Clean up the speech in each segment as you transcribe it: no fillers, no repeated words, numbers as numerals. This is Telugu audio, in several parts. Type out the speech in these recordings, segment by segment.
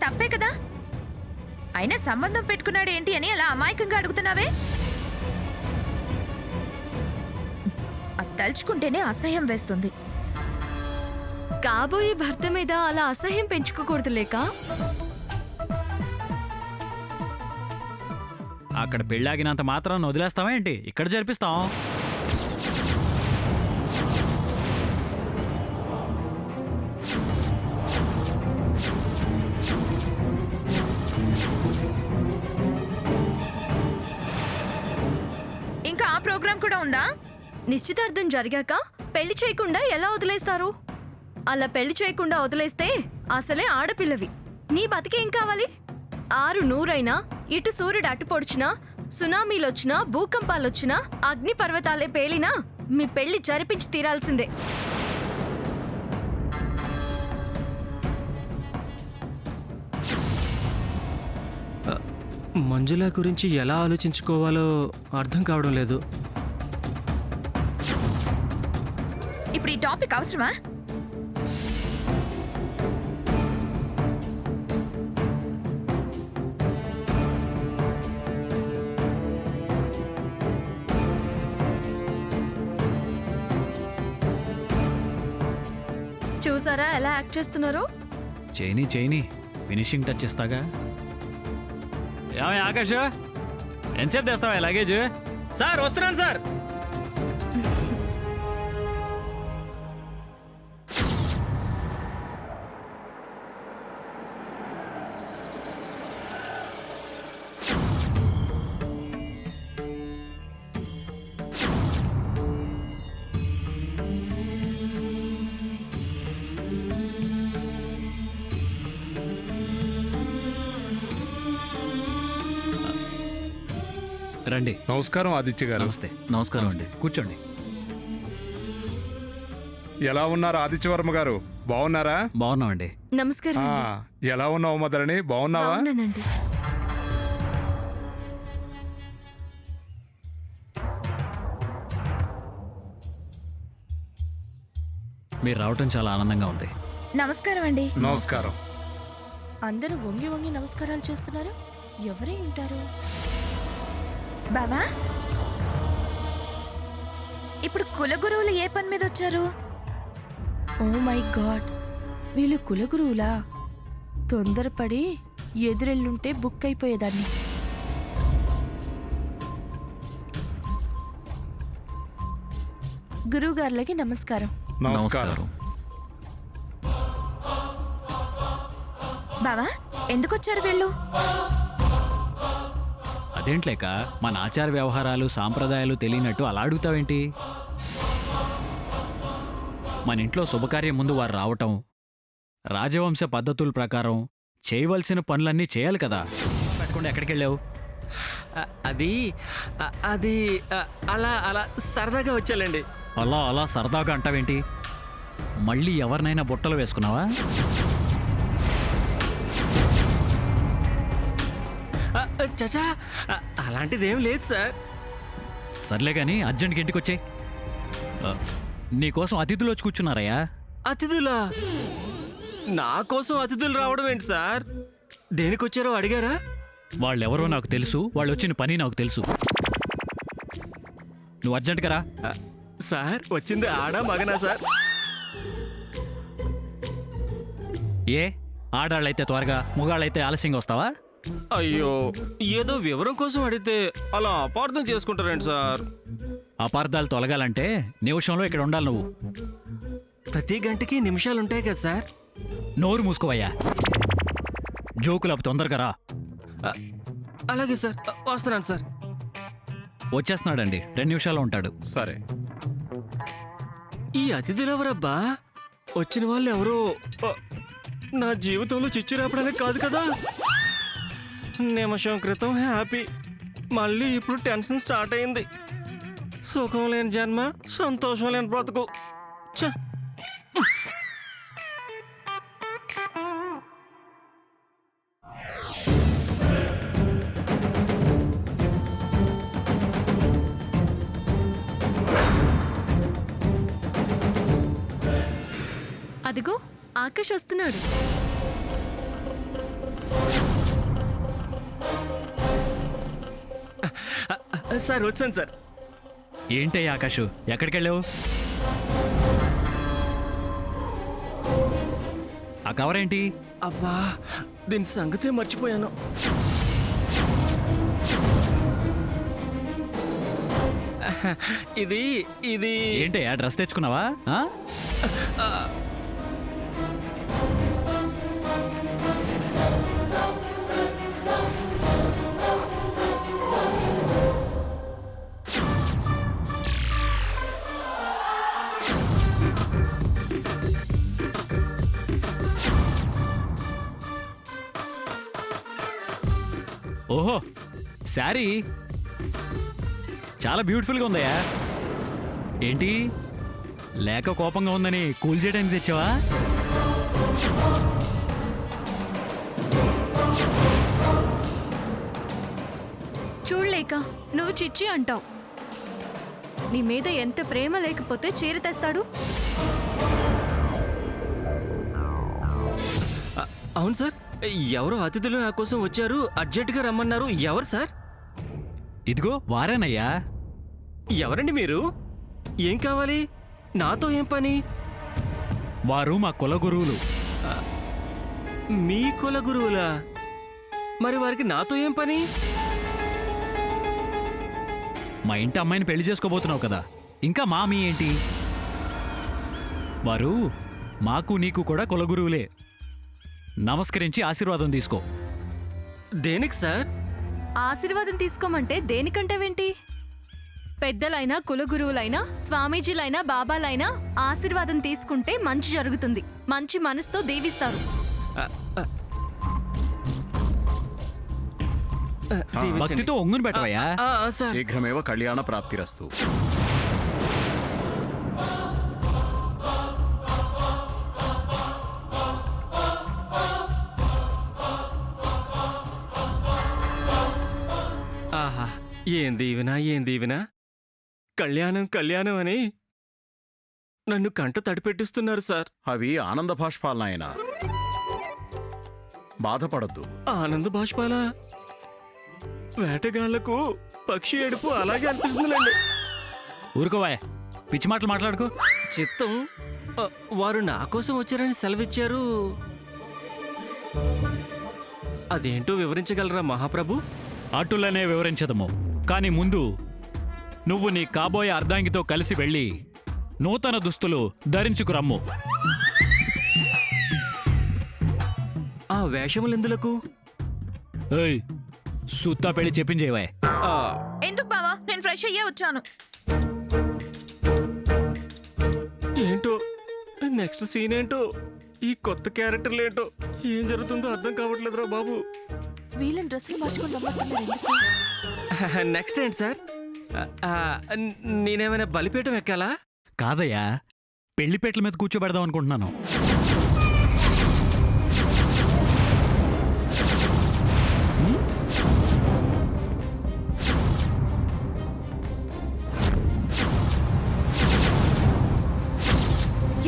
తప్పే కదా. అయినా సంబంధం పెట్టుకున్నాడు ఏంటి అని అలా అమాయకంగా అడుగుతున్నావే? అది తలుచుకుంటేనే అసహ్యం వేస్తుంది. కాబోయే భర్త మీద అలా అసహ్యం పెంచుకోకూడదు లేక. అక్కడ పెళ్ళాగినంత మాత్రం వదిలేస్తావా ఏంటి? ఇక్కడ జరిపిస్తాం. ఇంకా ఆ ప్రోగ్రాం కూడా ఉందా? నిశ్చితార్థం జరిగాక పెళ్లి చేయకుండా ఎలా వదిలేస్తారు? అలా పెళ్లి చేయకుండా వదిలేస్తే అసలే ఆడపిల్లవి. నీ బతికేం కావాలి? 600 ఇటు సూర్యుడు అటు పొడిచినా, సునామీలొచ్చినా, భూకంపాలొచ్చినా, అగ్ని పర్వతాలే పేలినా మీ పెళ్లి జరిపించి తీరాల్సిందే. మంజుల గురించి ఎలా ఆలోచించుకోవాలో అర్థం కావడం లేదు. ఇప్పుడు ఈ టాపిక్ అవసరమా? చూసారా ఎలా యాక్ట్ చేస్తున్నారో? చేయని ఫినిషింగ్ టచ్ ఇస్తాగా. ఏమయ్య ఆకాష్, ఎంతసేపు తెస్తావా లగేజ్? సార్ వస్తున్నాను సార్. రండి. నమస్కారం ఆదిత్య గారు. నమస్తే. నమస్కారం అండి, కూర్చోండి. ఎలా ఉన్నారు ఆదిత్యవర్మ గారు? బాగున్నారా? బాగున్నామండి. నమస్కారం ఆ, అండి. ఎలా ఉన్నావు మదరణి? బాగున్నావా? బాగున్నానండి. మీరు రావటం చాలా ఆనందంగా ఉంది. నమస్కారం అండి. నమస్కారం. అందరూ వంగి వంగి నమస్కారాలు చేస్తున్నారు. ఎవరై ఉంటారు? బావా, ఇప్పుడు కులగురువులు ఏ పని మీద వచ్చారు? ఓ మై గాడ్, వీళ్ళు కులగురువులా? తొందరపడి ఎదురెళ్ళుంటే బుక్ అయిపోయేదాన్ని. గురువుగారులకి నమస్కారం. నమస్కారం. బావా, ఎందుకు వచ్చారు వీళ్ళు? అదేంట్లేక మన ఆచార వ్యవహారాలు సాంప్రదాయాలు తెలియనట్టు అలా అడుగుతావేంటి? మన ఇంట్లో శుభకార్యం ముందు వారు రావటం, రాజవంశ పద్ధతుల ప్రకారం చేయవలసిన పనులన్నీ చేయాలి కదా. పెట్టకుండా ఎక్కడికి వెళ్ళావు? అది అలా అలా సరదాగా వచ్చాలండి. అలా సరదాగా అంటావేంటి? మళ్ళీ ఎవరినైనా బుట్టలు వేసుకున్నావా? చచా, అలాంటిదేం లేదు సార్. సర్లే గాని అర్జెంట్కి ఇంటికి వచ్చాయి. నీకోసం అతిథులు వచ్చి కూర్చున్నారయ్యా. అతిథులా? నా కోసం అతిథులు రావడం ఏంటి సార్? దేనికొచ్చారో అడిగారా? వాళ్ళెవరో నాకు తెలుసు, వాళ్ళు వచ్చిన పని నాకు తెలుసు. నువ్వు అర్జెంట్గా రా. సార్ వచ్చింది ఆడా మగనా సార్? ఏ ఆడాళ్ళైతే త్వరగా, మగాళ్ళైతే ఆలస్యంగా వస్తావా? అయ్యో, ఏదో వివరం కోసం అడిగితే అలా అపార్థం చేసుకుంటారండి సార్. అపార్థాలు తొలగాలంటే నిమిషంలో ఇక్కడ ఉండాలి నువ్వు. ప్రతి గంటకి నిమిషాలుంటాయి కదా సార్. నోరు మూసుకోవయ్యా. జోకులపు తొందరగా రా. అలాగే సార్, వస్తున్నాను సార్. వచ్చేస్తున్నాడండి, 2 నిమిషాల్లో ఉంటాడు. సరే. ఈ అతిథులు ఎవరబ్బా? వచ్చిన వాళ్ళు ఎవరో నా జీవితంలో చిచ్చు రేపడానికి కాదు కదా. నిమిషం క్రితం హ్యాపీ, మళ్ళీ ఇప్పుడు టెన్షన్ స్టార్ట్ అయింది. సుఖం లేని జన్మ, సంతోషం లేని బ్రతుకు. ఛ! అదిగో ఆకాష్ వస్తున్నాడు. సార్ వచ్చాను సార్. ఏంటయ్యా ఆకాష్, ఎక్కడికి వెళ్ళావు? ఆ కవర్ ఏంటి? అబ్బా, దీని సంగతే మర్చిపోయాను. ఇది ఇది ఏంటయ్యా, డ్రెస్ తెచ్చుకున్నావా? ఆ? ఓహో, శారీ చాలా బ్యూటిఫుల్గా ఉందయ్యా. ఏంటి, లేక కోపంగా ఉందని కూల్ చేయడానికి తెచ్చావా? చూడలేక నువ్వు చిచ్చి అంటావు. నీ మీద ఎంత ప్రేమ లేకపోతే చీర తెస్తాడు? అవును సార్, ఎవరో అతిథులు నా కోసం వచ్చారు, అర్జెంటుగా రమ్మన్నారు. ఎవరు సార్? ఇదిగో వారేనయ్యా. ఎవరండి మీరు? ఏం కావాలి? నాతో ఏం పని? వారు మా కుల గురువులు. మీ కుల గురువులా? మరి వారికి నాతో ఏం పని? మా ఇంటి అమ్మాయిని పెళ్లి చేసుకోబోతున్నావు కదా, ఇంకా మా మీ ఏంటి? వారు మాకు నీకు కూడా కుల గురువులే. నమస్కరించి ఆశీర్వాదం తీసుకో. దేనికి సార్? ఆశీర్వాదం తీసుకోమంటే దేనికంటావేంటి? పెద్దలైనా కులగురువులైనా స్వామీజీలైనా బాబాలైనా ఆశీర్వాదం తీసుకుంటే మంచి జరుగుతుంది. మంచి మనసుతో దీవిస్తారు. భక్తితో ఒంగుని పెట్టవయ్యా. సార్, శీఘ్రమేవ కళ్యాణ ప్రాప్తిరస్తు. ఆహా, ఏం దీవెనా, ఏం దీవెనా. కళ్యాణం కళ్యాణం అని నన్ను కంట తడిపెట్టిస్తున్నారు సార్. అవి ఆనంద భాష్పాలు నాయనా, బాధపడద్దు. ఆనంద బాష్పాలా? వేటగాళ్లకు పక్షి ఏడుపు అలాగే అనిపిస్తుందిలేండి. ఊరుకోవాయ్, పిచ్చి మాటలు మాట్లాడుకో. చిత్తం, వారు నా కోసం వచ్చారని సెలవిచ్చారు. అదేంటో వివరించగలరా మహాప్రభు? అటులనే వివరించదము, కానీ ముందు నువ్వు నీ కాబోయే అర్ధాంగితో కలిసి వెళ్ళి నూతన దుస్తులు ధరించుకురమ్ము. ఆ వేషములెందులకు? ఏయ్, సుత్తా పెళ్లి చెప్పించేవాయ్. ఎందుకు బావా, నేను ఫ్రెష్ అయ్యే వచ్చాను. ఏంటో నెక్స్ట్ సీన్ ఏంటో, ఈ కొత్త క్యారెక్టర్లు ఏంటో, ఏం జరుగుతుందో అర్థం కావట్లేదురా బాబు. వీళ్ళని డ్రెస్సులు మార్చుకొని రమ్మంటున్నారు ఎందుకు? నెక్స్ట్ ఏంటి సార్? నేనేమైనా బలిపీఠం ఎక్కాలా? కాదయ్యా, పెళ్లిపేటల మీద కూర్చోబెడదాం అనుకుంటున్నాను.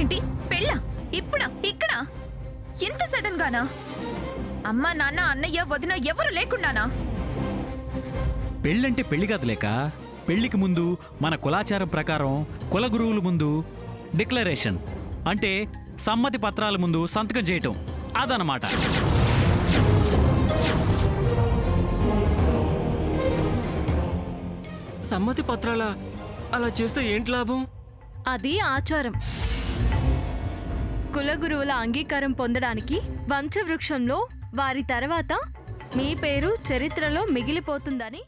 ఏంటి, పెళ్ళా? ఇప్పుడా? ఇక్కడ? ఇంత సడన్ గానా? అమ్మా, నాన్న, అన్నయ్య, వదిన ఎవరు లేకుండానా? పెళ్ళంటే పెళ్లి కాదు లేక, పెళ్లికి ముందు మన కులాచారం ప్రకారం కుల గురువుల ముందు డిక్లరేషన్ అంటే సమ్మతి పత్రాల ముందు సంతకం చేయటం, అదనమాట. సమ్మతి పత్రాలా? అలా చేస్తే ఏంటి లాభం? అది ఆచారం. కులగురువుల అంగీకారం పొందడానికి వంశవృక్షంలో వారి తర్వాత మీ పేరు చరిత్రలో మిగిలిపోతుందని